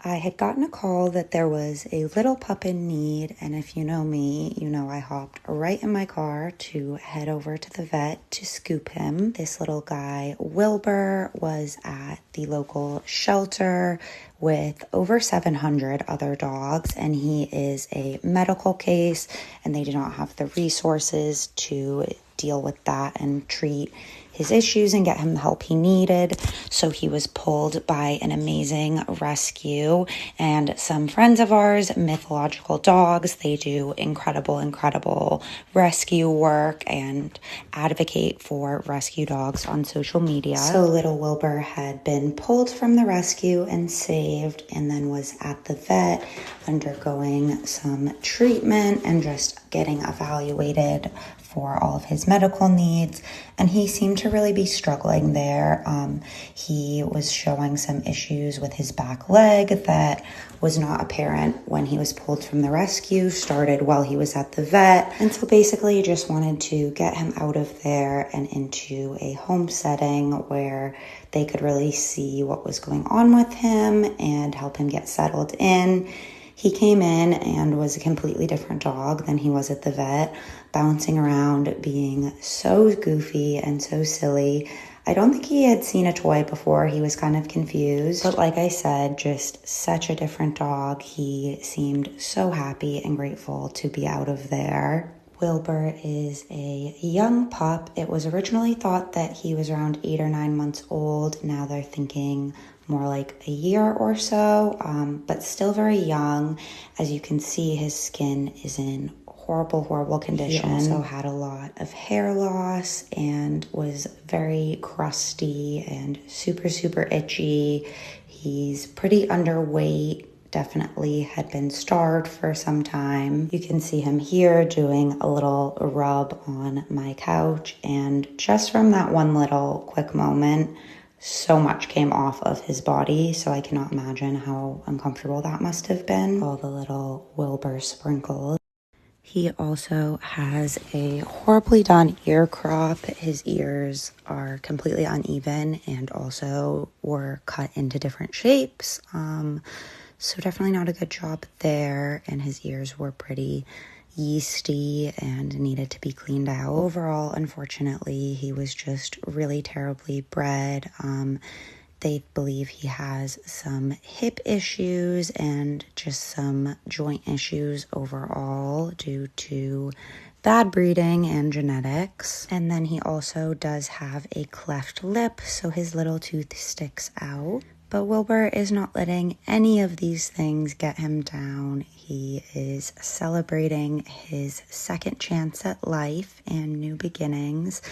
I had gotten a call that there was a little pup in need, and if you know me, you know I hopped right in my car to head over to the vet to scoop him. This little guy, Wilbur, was at the local shelter with over 700 other dogs, and he is a medical case, and they did not have the resources to deal with that and treat his issues and get him the help he needed. So he was pulled by an amazing rescue and some friends of ours, Mythological Dogs. They do incredible rescue work and advocate for rescue dogs on social media. So little Wilbur had been pulled from the rescue and saved, and then was at the vet undergoing some treatment and just getting evaluated for all of his medical needs, and he seemed to really be struggling there. He was showing some issues with his back leg that was not apparent when he was pulled from the rescue, started while he was at the vet, and so basically just wanted to get him out of there and into a home setting where they could really see what was going on with him and help him get settled in. He came in and was a completely different dog than he was at the vet, bouncing around, being so goofy and so silly. I don't think he had seen a toy before. He was kind of confused. But like I said, just such a different dog. He seemed so happy and grateful to be out of there. Wilbur is a young pup. It was originally thought that he was around 8 or 9 months old. Now they're thinking more like a year or so, but still very young. As you can see, his skin is in horrible condition. He also had a lot of hair loss and was very crusty and super itchy. He's pretty underweight. Definitely had been starved for some time. You can see him here doing a little rub on my couch, and just from that one little quick moment, so much came off of his body, so I cannot imagine how uncomfortable that must have been. All the little Wilbur sprinkles. He also has a horribly done ear crop. His ears are completely uneven and also were cut into different shapes. So definitely not a good job there, and his ears were pretty yeasty and needed to be cleaned out. Overall, unfortunately, he was just really terribly bred. They believe he has some hip issues and just some joint issues overall due to bad breeding and genetics. And then he also does have a cleft lip, so his little tooth sticks out. But Wilbur is not letting any of these things get him down. He is celebrating his second chance at life and new beginnings.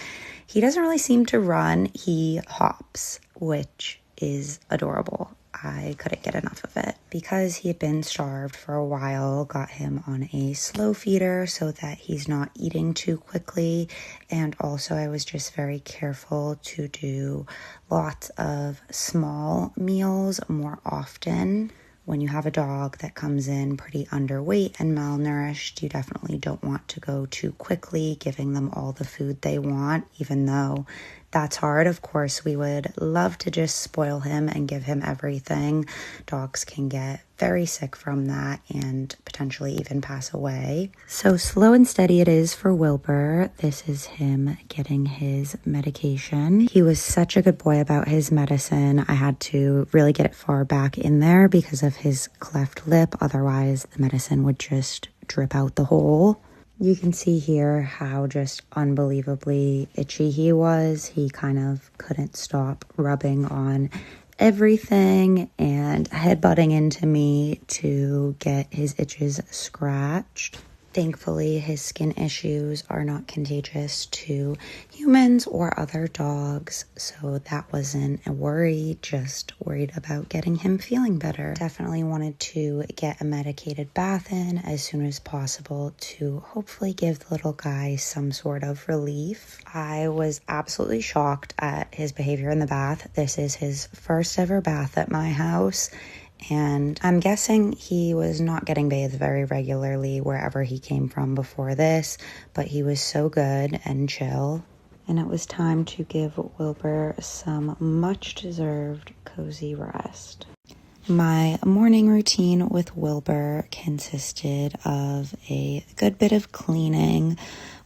He doesn't really seem to run. He hops, which is adorable. I couldn't get enough of it. Because he had been starved for a while, got him on a slow feeder so that he's not eating too quickly. And also I was just very careful to do lots of small meals more often. When you have a dog that comes in pretty underweight and malnourished, you definitely don't want to go too quickly, giving them all the food they want, even though that's hard. Of course, we would love to just spoil him and give him everything. Dogs can get very sick from that and potentially even pass away. So slow and steady it is for Wilbur. This is him getting his medication. He was such a good boy about his medicine. I had to really get it far back in there because of his cleft lip. Otherwise, the medicine would just drip out the hole. You can see here how just unbelievably itchy he was. He kind of couldn't stop rubbing on everything and headbutting into me to get his itches scratched. Thankfully, his skin issues are not contagious to humans or other dogs, so that wasn't a worry, just worried about getting him feeling better. Definitely wanted to get a medicated bath in as soon as possible to hopefully give the little guy some sort of relief. I was absolutely shocked at his behavior in the bath. This is his first ever bath at my house, and I'm guessing he was not getting bathed very regularly wherever he came from before this, but he was so good and chill. And it was time to give Wilbur some much-deserved cozy rest. My morning routine with Wilbur consisted of a good bit of cleaning.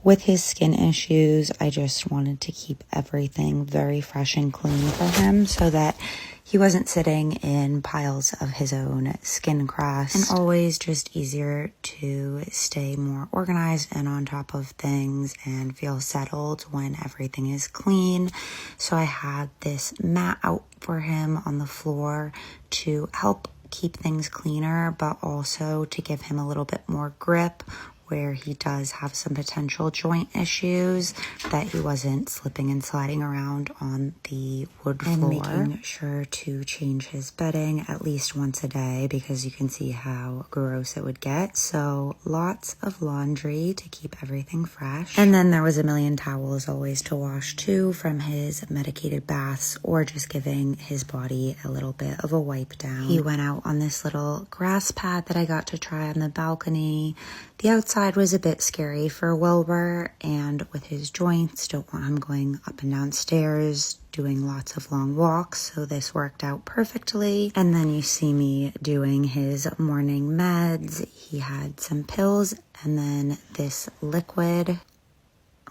With his skin issues, I just wanted to keep everything very fresh and clean for him so that he wasn't sitting in piles of his own skin crust. And always just easier to stay more organized and on top of things and feel settled when everything is clean. So I had this mat out for him on the floor to help keep things cleaner, but also to give him a little bit more grip where he does have some potential joint issues, that he wasn't slipping and sliding around on the wood floor. And making sure to change his bedding at least once a day because you can see how gross it would get. So lots of laundry to keep everything fresh. And then there was a million towels always to wash too from his medicated baths or just giving his body a little bit of a wipe down. He went out on this little grass pad that I got to try on the balcony. The outside was a bit scary for Wilbur, and with his joints, don't want him going up and down stairs, doing lots of long walks, so this worked out perfectly. And then you see me doing his morning meds. He had some pills and then this liquid.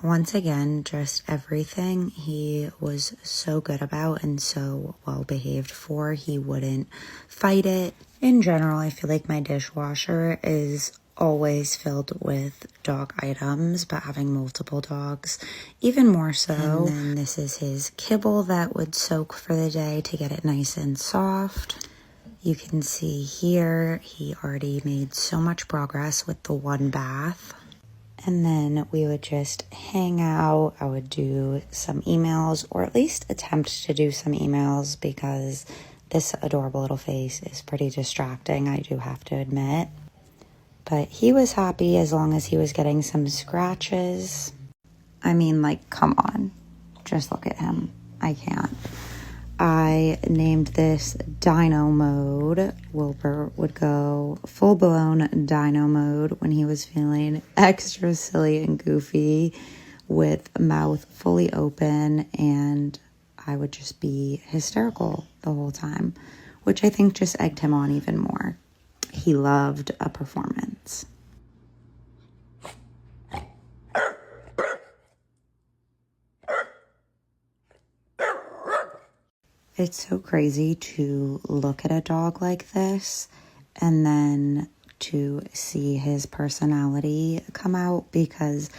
Once again, just everything he was so good about and so well behaved for. He wouldn't fight it. In general, I feel like my dishwasher is always filled with dog items, but having multiple dogs, even more so. And then this is his kibble that would soak for the day to get it nice and soft. You can see here, he already made so much progress with the one bath. And then we would just hang out. I would do some emails, or at least attempt to do some emails, because this adorable little face is pretty distracting, I do have to admit. But he was happy as long as he was getting some scratches. I mean, like, come on. Just look at him. I can't. I named this Dino Mode. Wilbur would go full-blown Dino Mode when he was feeling extra silly and goofy with mouth fully open, and I would just be hysterical the whole time, which I think just egged him on even more. He loved a performance. It's so crazy to look at a dog like this and then to see his personality come out, because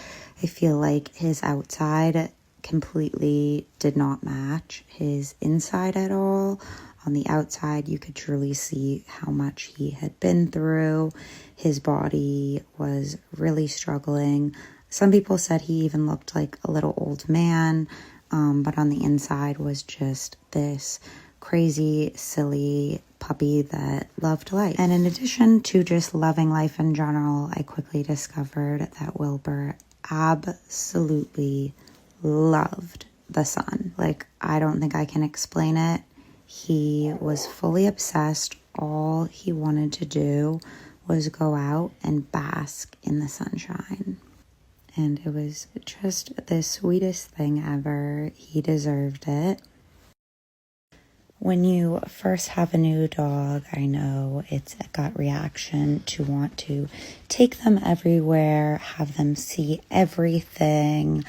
I feel like his outside completely did not match his inside at all. On the outside, you could truly see how much he had been through. His body was really struggling. Some people said he even looked like a little old man, but on the inside was just this crazy, silly puppy that loved life. And in addition to just loving life in general, I quickly discovered that Wilbur absolutely loved the sun. Like, I don't think I can explain it. He was fully obsessed. All he wanted to do was go out and bask in the sunshine. And it was just the sweetest thing ever. He deserved it. When you first have a new dog, I know it's a gut reaction to want to take them everywhere, have them see everything,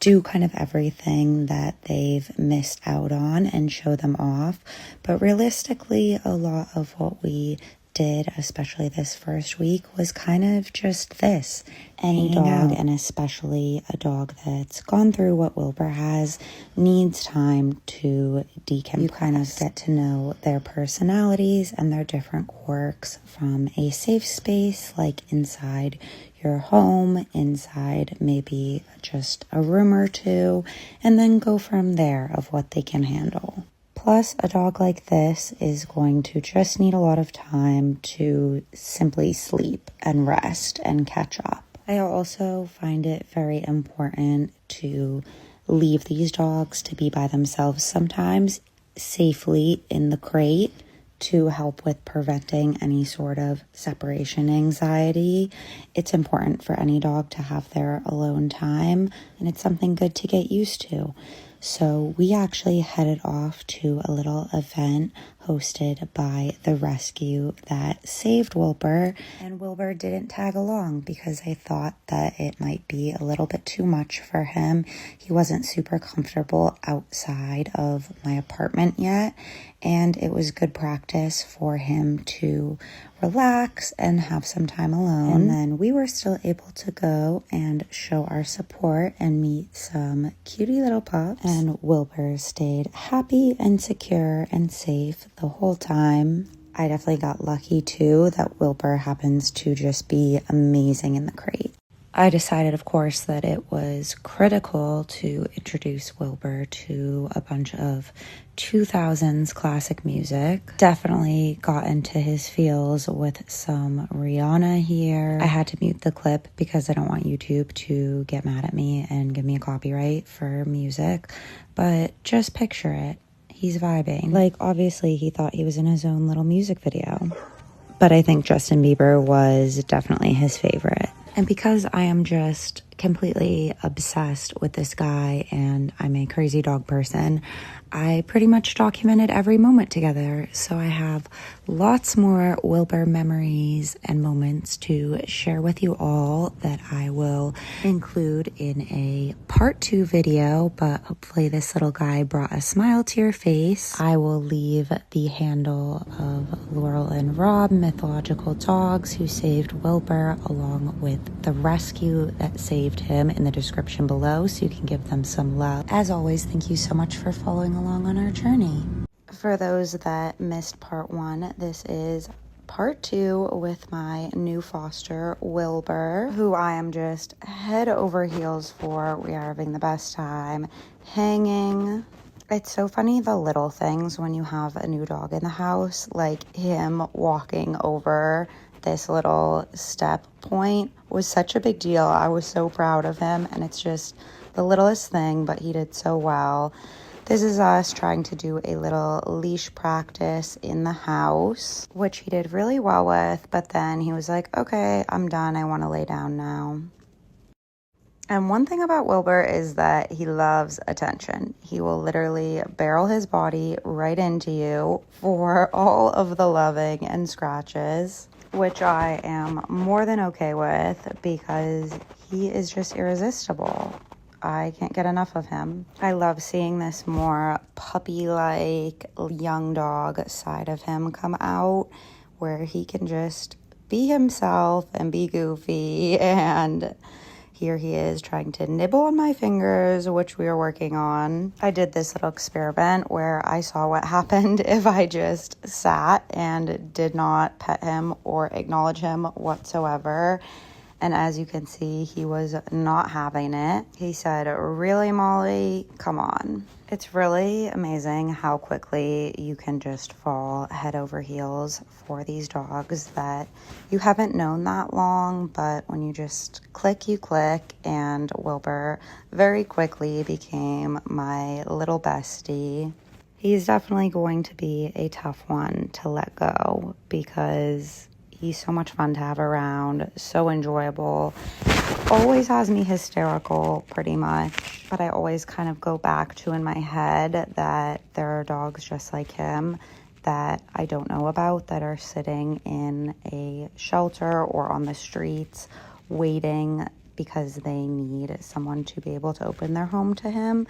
do kind of everything that they've missed out on and show them off. But realistically, a lot of what we did, especially this first week, was kind of just this. Any dog, and especially a dog that's gone through what Wilbur has, needs time to decompress. You kind of get to know their personalities and their different quirks from a safe space, like inside your home, inside maybe just a room or two, and then go from there of what they can handle. Plus, a dog like this is going to just need a lot of time to simply sleep and rest and catch up. I also find it very important to leave these dogs to be by themselves sometimes safely in the crate, to help with preventing any sort of separation anxiety. It's important for any dog to have their alone time, and it's something good to get used to. So we actually headed off to a little event hosted by the rescue that saved Wilbur. And Wilbur didn't tag along because I thought that it might be a little bit too much for him. He wasn't super comfortable outside of my apartment yet, and it was good practice for him to relax and have some time alone. And then we were still able to go and show our support and meet some cutie little pups. And Wilbur stayed happy and secure and safe the whole time. I definitely got lucky too that Wilbur happens to just be amazing in the crate. I decided, of course, that it was critical to introduce Wilbur to a bunch of 2000s classic music. Definitely got into his feels with some Rihanna here. I had to mute the clip because I don't want YouTube to get mad at me and give me a copyright for music. But just picture it. He's vibing. Like, obviously, he thought he was in his own little music video. But I think Justin Bieber was definitely his favorite. And because I am just completely obsessed with this guy and I'm a crazy dog person, I pretty much documented every moment together. So I have lots more Wilbur memories and moments to share with you all that I will include in a part 2 video, but hopefully this little guy brought a smile to your face. I will leave the handle of Laurel and Rob, mythological dogs who saved Wilbur, along with the rescue that saved him, in the description below, so you can give them some love. As always, thank you so much for following along on our journey. For those that missed part 1, this is part 2 with my new foster, Wilbur, who I am just head over heels for. We are having the best time hanging. It's so funny, the little things when you have a new dog in the house, like him walking over this little step point was such a big deal. I was so proud of him, and it's just the littlest thing, but he did so well. This is us trying to do a little leash practice in the house, which he did really well with, but then he was like, okay, I'm done. I want to lay down now. And one thing about Wilbur is that he loves attention. He will literally barrel his body right into you for all of the loving and scratches, which I am more than okay with because he is just irresistible. I can't get enough of him. I love seeing this more puppy-like young dog side of him come out, where he can just be himself and be goofy. And here he is trying to nibble on my fingers, which we are working on. I did this little experiment where I saw what happened if I just sat and did not pet him or acknowledge him whatsoever. And as you can see, he was not having it. He said, really, Molly? Come on. It's really amazing how quickly you can just fall head over heels for these dogs that you haven't known that long, but when you just click, you click. And Wilbur very quickly became my little bestie. He's definitely going to be a tough one to let go because he's so much fun to have around, so enjoyable, always has me hysterical pretty much, but I always kind of go back to in my head that there are dogs just like him that I don't know about that are sitting in a shelter or on the streets waiting because they need someone to be able to open their home to him.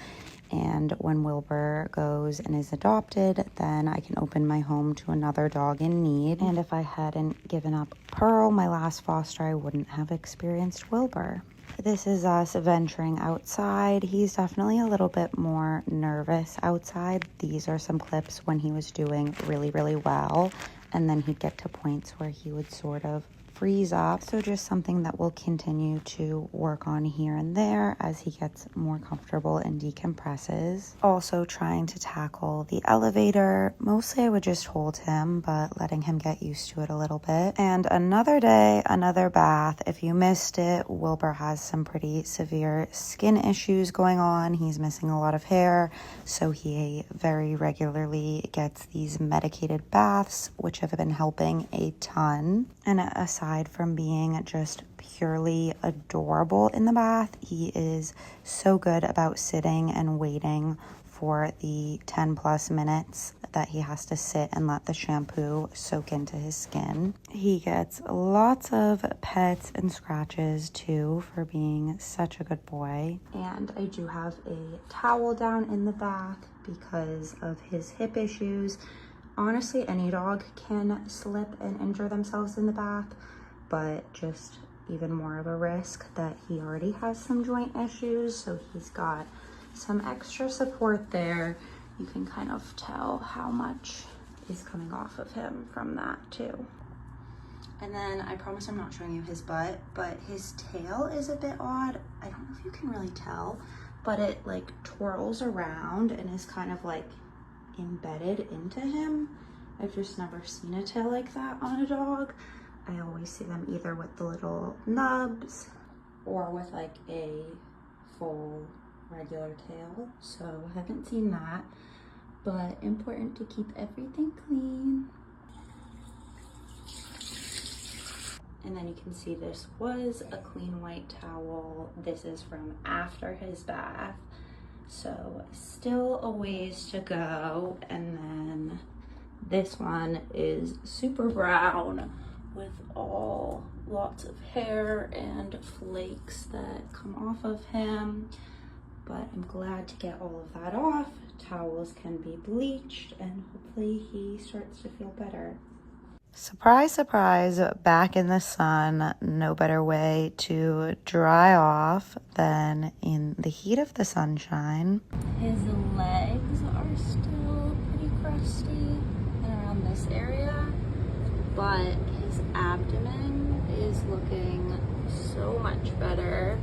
And when Wilbur goes and is adopted, then I can open my home to another dog in need. And if I hadn't given up Pearl, my last foster, I wouldn't have experienced Wilbur. This is us venturing outside. He's definitely a little bit more nervous outside. These are some clips when he was doing really, really well. And then he'd get to points where he would sort of freeze up. So just something that we'll continue to work on here and there as he gets more comfortable and decompresses. Also trying to tackle the elevator. Mostly I would just hold him, but letting him get used to it a little bit. And another day, another bath. If you missed it, Wilbur has some pretty severe skin issues going on. He's missing a lot of hair, so he very regularly gets these medicated baths, which have been helping a ton. And aside from being just purely adorable in the bath, he is so good about sitting and waiting for the 10 plus minutes that he has to sit and let the shampoo soak into his skin. He gets lots of pets and scratches too for being such a good boy. And I do have a towel down in the bath because of his hip issues. Honestly, any dog can slip and injure themselves in the bath, but just even more of a risk that he already has some joint issues, so he's got some extra support there. You can kind of tell how much is coming off of him from that too. And then I promise I'm not showing you his butt, but his tail is a bit odd. I don't know if you can really tell, but it like twirls around and is kind of like embedded into him. I've just never seen a tail like that on a dog. I always see them either with the little nubs or with like a full regular tail. So I haven't seen that, but important to keep everything clean. And then you can see this was a clean white towel. This is from after his bath. So still a ways to go. And then this one is super brown with lots of hair and flakes that come off of him. But I'm glad to get all of that off. Towels can be bleached and hopefully he starts to feel better. Surprise, surprise, back in the sun. No better way to dry off than in the heat of the sunshine. His legs are still pretty crusty and around this area, but his abdomen is looking so much better.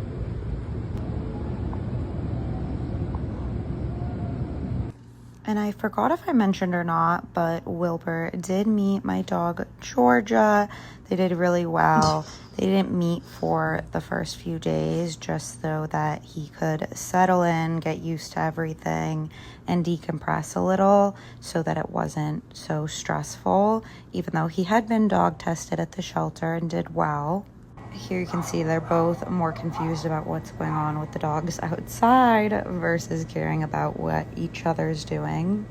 And I forgot if I mentioned or not, but Wilbur did meet my dog Georgia. They did really well. They didn't meet for the first few days just so that he could settle in, get used to everything, and decompress a little so that it wasn't so stressful, even though he had been dog tested at the shelter and did well. Here you can see they're both more confused about what's going on with the dogs outside versus caring about what each other's doing.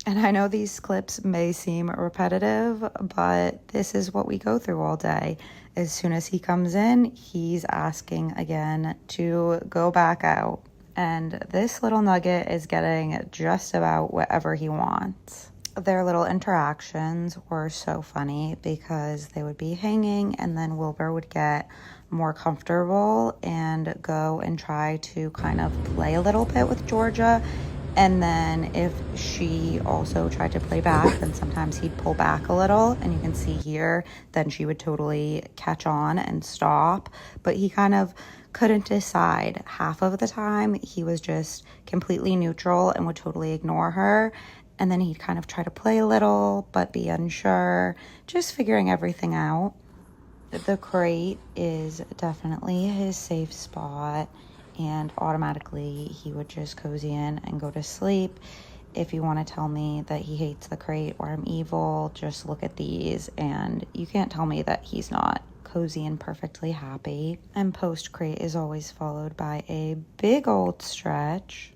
And I know these clips may seem repetitive, but this is what we go through all day. As soon as he comes in, he's asking again to go back out. And this little nugget is getting just about whatever he wants. Their little interactions were so funny because they would be hanging and then Wilbur would get more comfortable and go and try to kind of play a little bit with Georgia. And then if she also tried to play back, then sometimes he'd pull back a little. And you can see here, then she would totally catch on and stop. But he kind of couldn't decide. Half of the time, he was just completely neutral and would totally ignore her. And then he'd kind of try to play a little, but be unsure, just figuring everything out. The crate is definitely his safe spot, and automatically he would just cozy in and go to sleep. If you want to tell me that he hates the crate or I'm evil, just look at these, and you can't tell me that he's not cozy and perfectly happy. And post-crate is always followed by a big old stretch.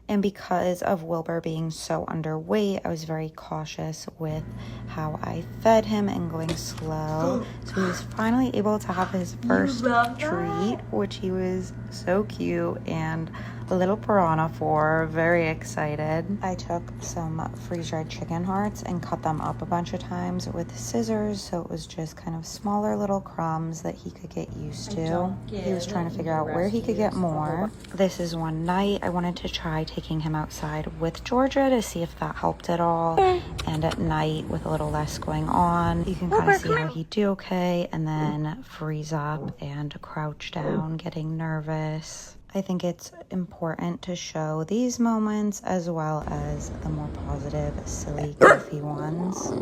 And because of Wilbur being so underweight, I was very cautious with how I fed him and going slow. So he was finally able to have his first treat, which he was so cute and a little piranha for, very excited. I took some freeze-dried chicken hearts and cut them up a bunch of times with scissors, so it was just kind of smaller little crumbs that he could get used to. He was trying to figure out where he could get more. This is one night I wanted to try taking him outside with Georgia to see if that helped at all. And at night, with a little less going on, you can kind of see how he'd do okay and then freeze up and crouch down, getting nervous. I think it's important to show these moments as well as the more positive, silly, goofy ones.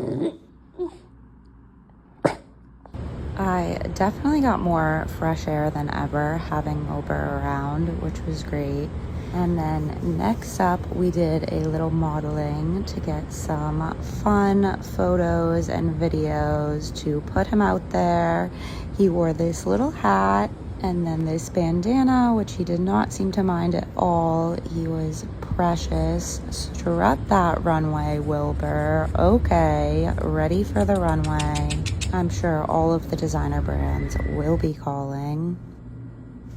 I definitely got more fresh air than ever having Wilbur around, which was great. And then next up, we did a little modeling to get some fun photos and videos to put him out there. He wore this little hat And then this bandana, which he did not seem to mind at all. He was precious. Strut that runway, Wilbur. Okay, ready for the runway. I'm sure all of the designer brands will be calling.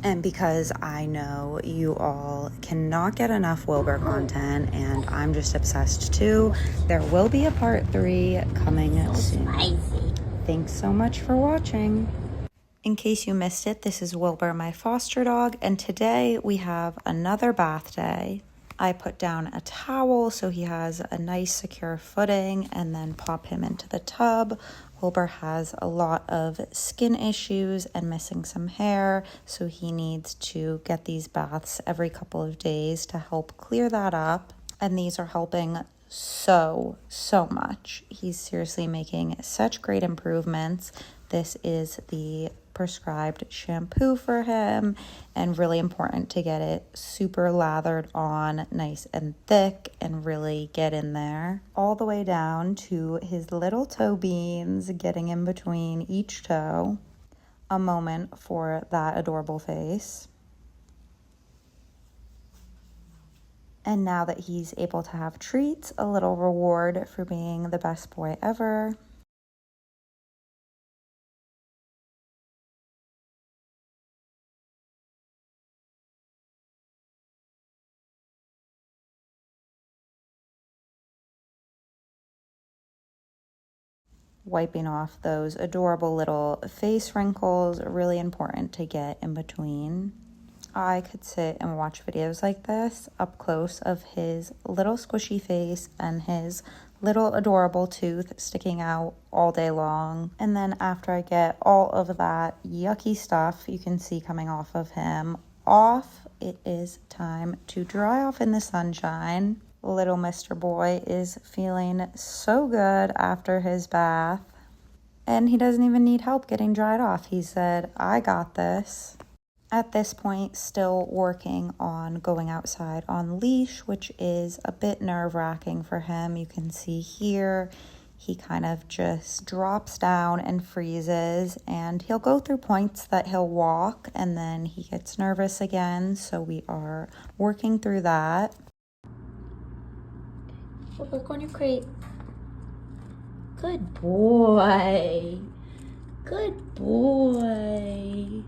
And because I know you all cannot get enough Wilbur content, and I'm just obsessed too, there will be a part 3 coming soon. Spicy. Thanks so much for watching. In case you missed it, this is Wilbur, my foster dog, and today we have another bath day. I put down a towel so he has a nice secure footing and then pop him into the tub. Wilbur has a lot of skin issues and missing some hair, so he needs to get these baths every couple of days to help clear that up. And these are helping so much. He's seriously making such great improvements. This is the prescribed shampoo for him, and really important to get it super lathered on, nice and thick, and really get in there all the way down to his little toe beans, getting in between each toe. A moment for that adorable face. And now that he's able to have treats, a little reward for being the best boy ever. Wiping off those adorable little face wrinkles, really important to get in between. I could sit and watch videos like this up close of his little squishy face and his little adorable tooth sticking out all day long. And then after I get all of that yucky stuff you can see coming off of him off, it is time to dry off in the sunshine. Little Mr. Boy is feeling so good after his bath, and he doesn't even need help getting dried off. He said, I got this. At this point, still working on going outside on leash, which is a bit nerve-wracking for him. You can see here, he kind of just drops down and freezes, and he'll go through points that he'll walk, and then he gets nervous again, so we are working through that. Look on your crate. Good boy. Good boy.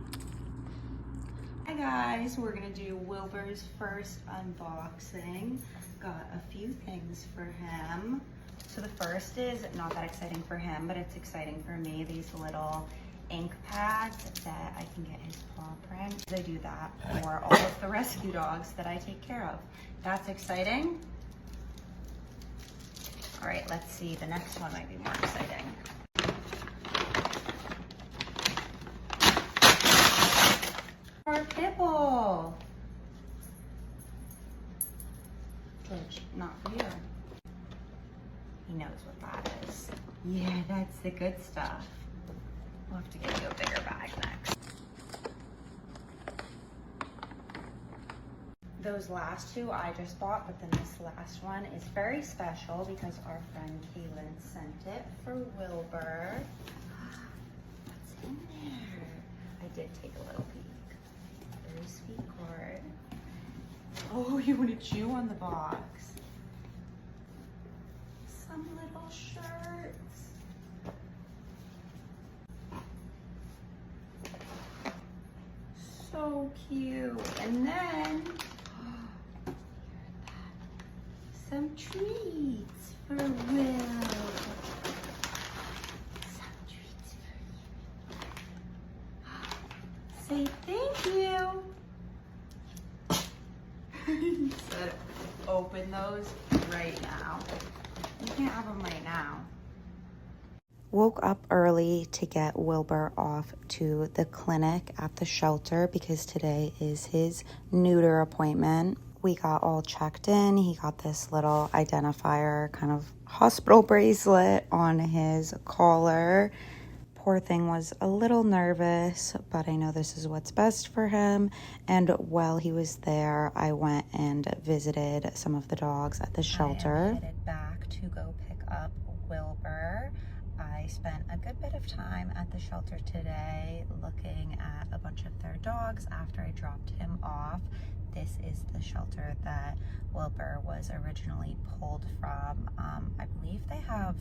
Hi guys, we're gonna do Wilbur's first unboxing. Got a few things for him. So the first is not that exciting for him, but it's exciting for me. These little ink pads that I can get his paw print. I do that for all of the rescue dogs that I take care of. That's exciting. All right, let's see. The next one might be more exciting. Our Pibble. George, not for you. He knows what that is. Yeah, that's the good stuff. We'll have to get you a bigger bag next. Those last two I just bought, but then this last one is very special because our friend Kaylin sent it for Wilbur. What's in there? I did take a little peek. Very sweet card. Oh, you want to chew on the box? Some little shirts. So cute. And then some treats for Will. Some treats for you. Say thank you. He said, open those right now. You can't have them right now. Woke up early to get Wilbur off to the clinic at the shelter because today is his neuter appointment. We got all checked in. He got this little identifier kind of hospital bracelet on his collar. Poor thing was a little nervous, but I know this is what's best for him. And while he was there, I went and visited some of the dogs at the shelter. I am headed back to go pick up Wilbur. I spent a good bit of time at the shelter today looking at a bunch of their dogs after I dropped him off. This is the shelter that Wilbur was originally pulled from. I believe they have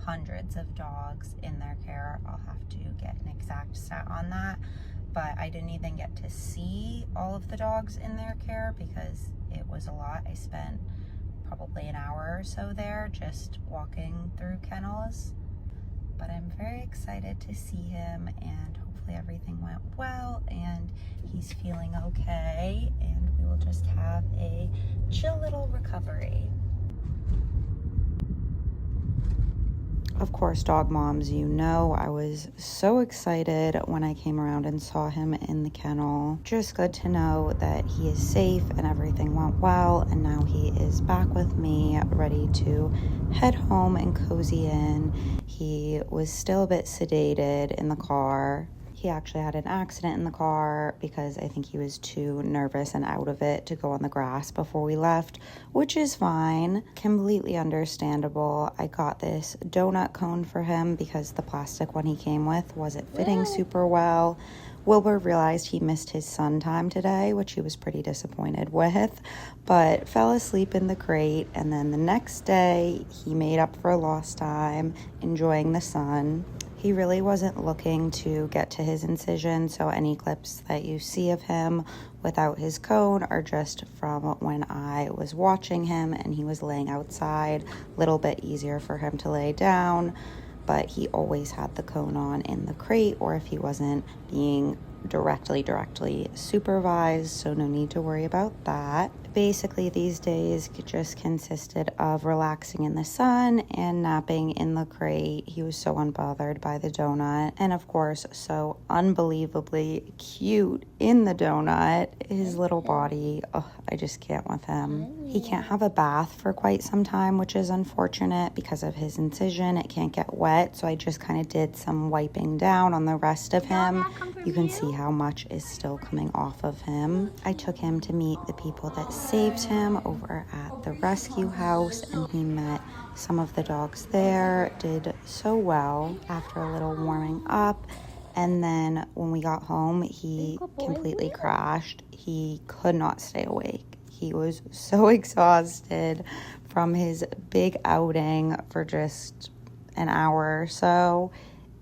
hundreds of dogs in their care. I'll have to get an exact stat on that, but I didn't even get to see all of the dogs in their care because it was a lot. I spent probably an hour or so there just walking through kennels, but I'm very excited to see him, and hopefully everything went well and he's feeling okay, and we will just have a chill little recovery. Of course, dog moms, you know I was so excited when I came around and saw him in the kennel. Just good to know that he is safe and everything went well, and now he is back with me, ready to head home and cozy in. He was still a bit sedated in the car. He actually had an accident in the car because I think he was too nervous and out of it to go on the grass before we left, which is fine. Completely understandable. I got this donut cone for him because the plastic one he came with wasn't fitting super well. Wilbur realized he missed his sun time today, which he was pretty disappointed with, but fell asleep in the crate, and then the next day he made up for lost time, enjoying the sun. He really wasn't looking to get to his incision, so any clips that you see of him without his cone are just from when I was watching him and he was laying outside. A little bit easier for him to lay down, but he always had the cone on in the crate, or if he wasn't being directly supervised, so no need to worry about that. Basically, these days just consisted of relaxing in the sun and napping in the crate. He was so unbothered by the donut, and of course, so unbelievably cute in the donut. His little body, I just can't with him. He can't have a bath for quite some time, which is unfortunate because of his incision. It can't get wet, so I just kind of did some wiping down on the rest of him. You can see how much is still coming off of him. I took him to meet the people that saved him over at the rescue house, and he met some of the dogs there, did so well after a little warming up. And then when we got home, he completely crashed. He could not stay awake. He was so exhausted from his big outing for just an hour or so,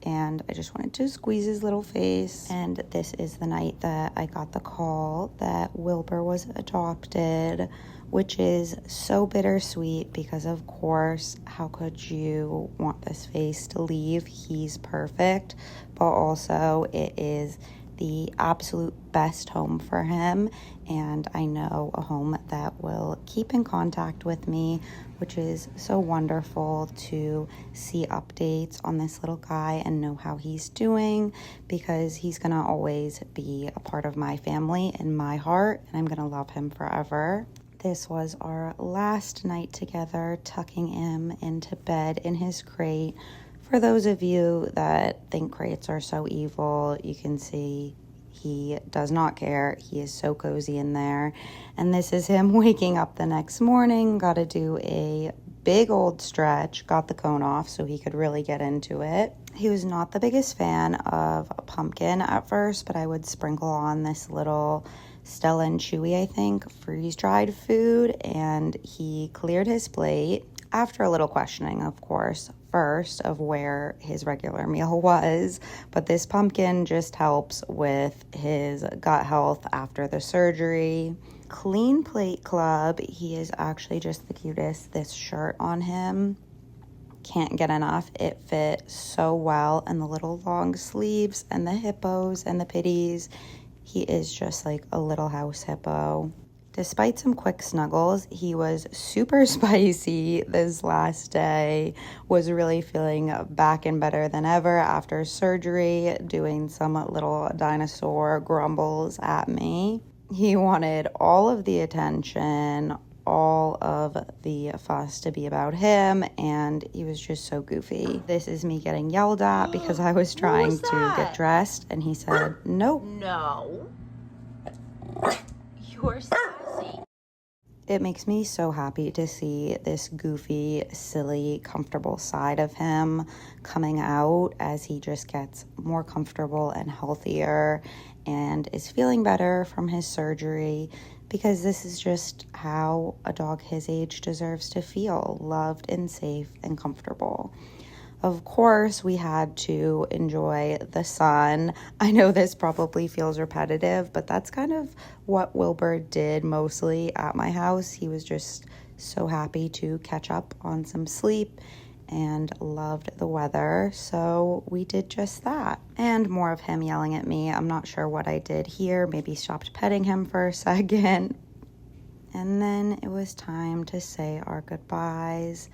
and I just wanted to squeeze his little face. And this is the night that I got the call that Wilbur was adopted, which is so bittersweet because, of course, how could you want this face to leave? He's perfect, but also it is the absolute best home for him, and I know a home that will keep in contact with me, which is so wonderful to see updates on this little guy and know how he's doing, because he's gonna always be a part of my family and my heart, and I'm gonna love him forever. This was our last night together, tucking him into bed in his crate. For those of you that think crates are so evil, you can see he does not care. He is so cozy in there. And this is him waking up the next morning. Got to do a big old stretch. Got the cone off so he could really get into it. He was not the biggest fan of pumpkin at first, but I would sprinkle on this little Stella and Chewy, I think, freeze-dried food, and he cleared his plate. After a little questioning, of course, first of where his regular meal was, but this pumpkin just helps with his gut health after the surgery. Clean Plate Club, he is actually just the cutest. This shirt on him, can't get enough. It fit so well, and the little long sleeves and the hippos and the pitties. He is just like a little house hippo. Despite some quick snuggles, he was super spicy this last day, was really feeling back and better than ever after surgery, doing some little dinosaur grumbles at me. He wanted all of the attention, all of the fuss to be about him, and he was just so goofy. This is me getting yelled at because I was trying to get dressed, and he said, nope. No. You're sassy. It makes me so happy to see this goofy, silly, comfortable side of him coming out as he just gets more comfortable and healthier and is feeling better from his surgery, because this is just how a dog his age deserves to feel, loved and safe and comfortable. Of course, we had to enjoy the sun. I know this probably feels repetitive, but that's kind of what Wilbur did mostly at my house. He was just so happy to catch up on some sleep and loved the weather, so we did just that. And more of him yelling at me. I'm not sure what I did here. Maybe stopped petting him for a second. And then it was time to say our goodbyes.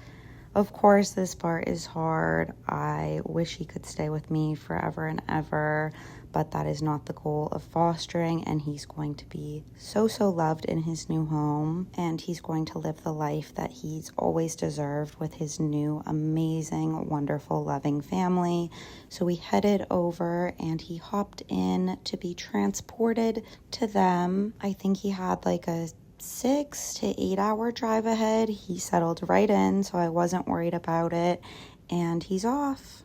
Of course, this part is hard. I wish he could stay with me forever and ever, but that is not the goal of fostering, and he's going to be so loved in his new home, and he's going to live the life that he's always deserved with his new, amazing, wonderful, loving family. So we headed over, and he hopped in to be transported to them. I think he had like a 6 to 8 hour drive ahead. He settled right in, so I wasn't worried about it, and he's off.